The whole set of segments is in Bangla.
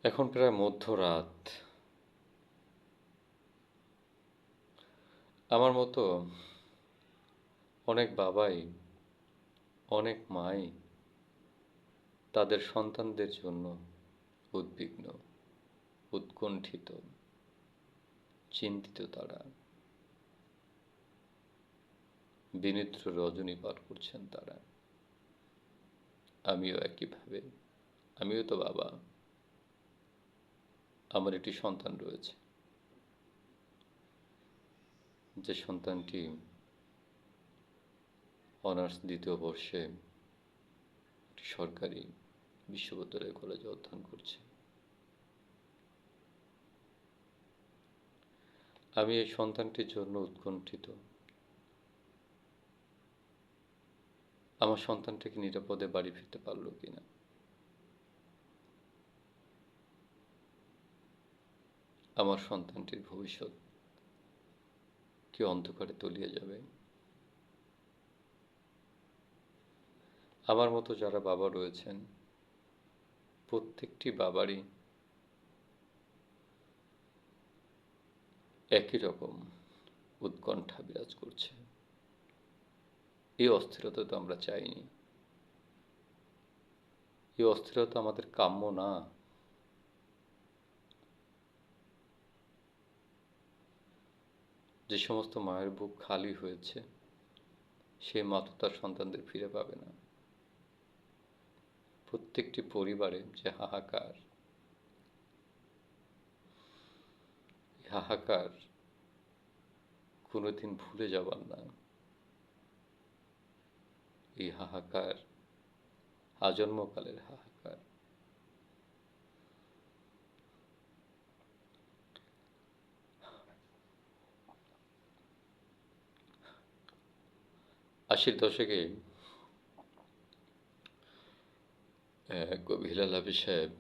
এখন প্রায় মধ্যরাত। আমার মতো অনেক বাবাই, অনেক মাই তাদের সন্তানদের জন্য উদ্বিগ্ন, উৎকণ্ঠিত, চিন্তিত। তারা বিনিদ্র রজনী পার করছেন। তারা, আমিও একইভাবে। আমিও তো বাবা। আমার একটি সন্তান রয়েছে, যে সন্তানটি অনার্স দ্বিতীয় বর্ষে একটি সরকারি বিশ্ববিদ্যালয় কলেজে অধ্যয়ন করছে। আমি এই সন্তানটির জন্য উৎকণ্ঠিত। আমার সন্তানটিকে নিরাপদে বাড়ি ফিরতে পারল কিনা, আমার সন্তানটির ভবিষ্যৎ কি অন্ধকারে তলিয়ে যাবে। আমার মতো যারা বাবা রয়েছেন, প্রত্যেকটি বাবারই একই রকম উৎকণ্ঠা বিরাজ করছে। এই অস্থিরতা তো আমরা চাইনি। এই অস্থিরতা আমাদের কাম্য না। যে সমস্ত মায়ের বুক খালি হয়েছে, সে মা তো তার সন্তানদের ফিরে পাবে না। প্রত্যেকটি পরিবারে যে হাহাকার, হাহাকার কোনোদিন ভুলে যাবার না। এই হাহাকার আজন্মকালের হাহাকার। আশির দশকে হিলাল হাফিজ সাহেব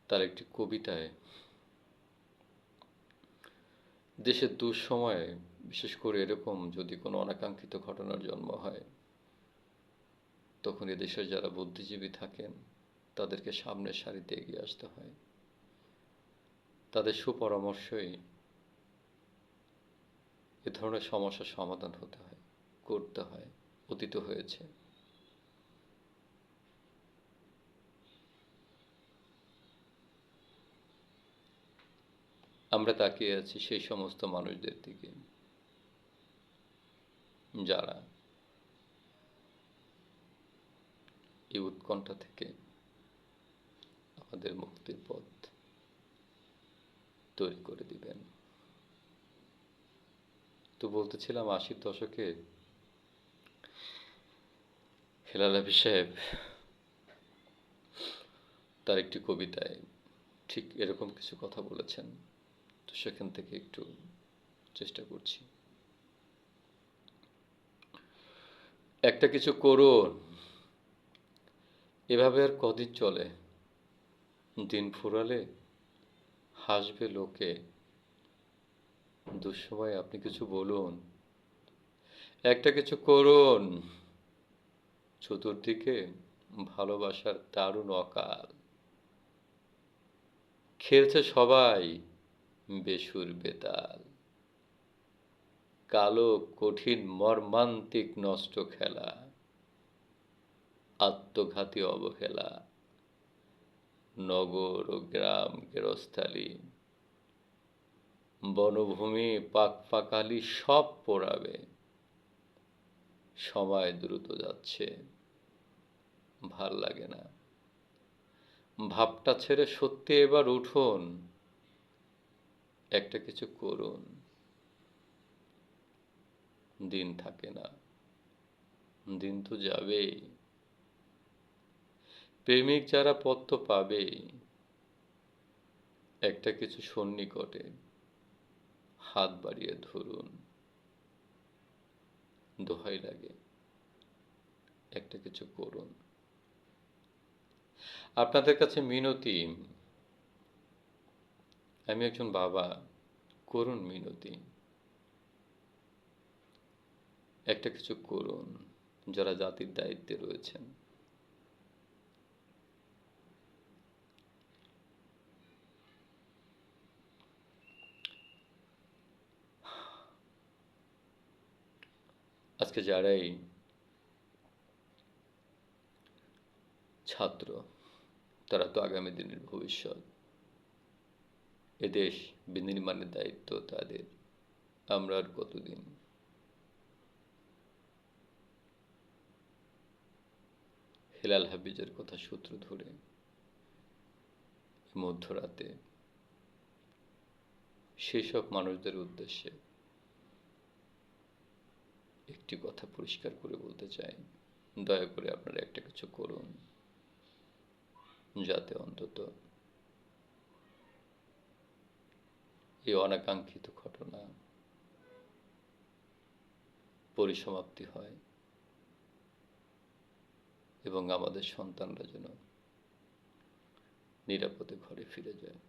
তার একটি কবিতায় দেশের দুঃসময়ে, বিশেষ করে এরকম যদি কোনো অনাকাঙ্ক্ষিত ঘটনার জন্ম হয়, তখন এদেশের যারা বুদ্ধিজীবী থাকেন তাদেরকে সামনের সারিতে এগিয়ে আসতে হয়। তাদের সুপরামর্শই এ ধরনের সমস্যার সমাধান হতে হয়, করতে হয়, অতীত হয়েছে। আমরা তাকিয়ে আছি সেই সমস্ত মানুষদের দিকে যারা এই উৎকণ্ঠা থেকে আমাদের মুক্তির পথ তৈরি করে দিবেন। তো বলতেছিলাম, আশির দশকে হেলাল হাফিজ সাহেব তার একটি কবিতায় ঠিক এরকম কিছু কথা বলেছেন। তো সেখান থেকে একটু চেষ্টা করছি। একটা কিছু করুন, এভাবে আর কদিন চলে? দিন ফুরালে হাসবে লোকে, দুঃসময়ে আপনি কিছু বলুন। একটা কিছু করুন, চতুর্দিকে ভালোবাসার দারুণ অকাল। খেলছে সবাই বেসুর বেতাল, কালো কঠিন মর্মান্তিক নষ্ট খেলা, আত্মঘাতী অবহেলা, নগর ও গ্রাম গেরস্থালি, বনভূমি পাকপাকালি সব পোড়াবে। সময় দ্রুত যাচ্ছে, ভাল লাগে না। ভাবটা ছেড়ে সত্যি এবার উঠুন, একটা কিছু করুন। দিন থাকে না, দিন তো যাবেই। প্রেমিক যারা পথ তো পাবেই। একটা কিছু সন্নিকটে হাত বাড়িয়ে ধরুন, দোহাই লাগে, একটা কিছু করুন। আপনাদের কাছে মিনতি, আমি একজন বাবা, করুন মিনতি, একটা কিছু করুন। যারা জাতির দায়িত্বে রয়েছেন, আজকে যারাই ছাত্র, তারা তো আগামী দিনের ভবিষ্যৎ। এদেশ বিনির্মাণের দায়িত্ব তাদের। আমরা আর কতদিন হেলাল হাফিজের কথা সূত্র ধরে মধ্যরাতে সেসব মানুষদের উদ্দেশ্যে একটি কথা পরিষ্কার করে বলতে চাই, দয়া করে আপনারা একটা কিছু করুন, যাতে অন্তত এই অনাকাঙ্ক্ষিত ঘটনা পরিসমাপ্তি হয় এবং আমাদের সন্তানরা যেন নিরাপদে ঘরে ফিরে যায়।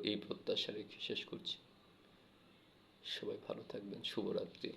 এই প্রত্যাশা রেখে শেষ করছি। সবাই ভালো থাকবেন। শুভরাত্রি।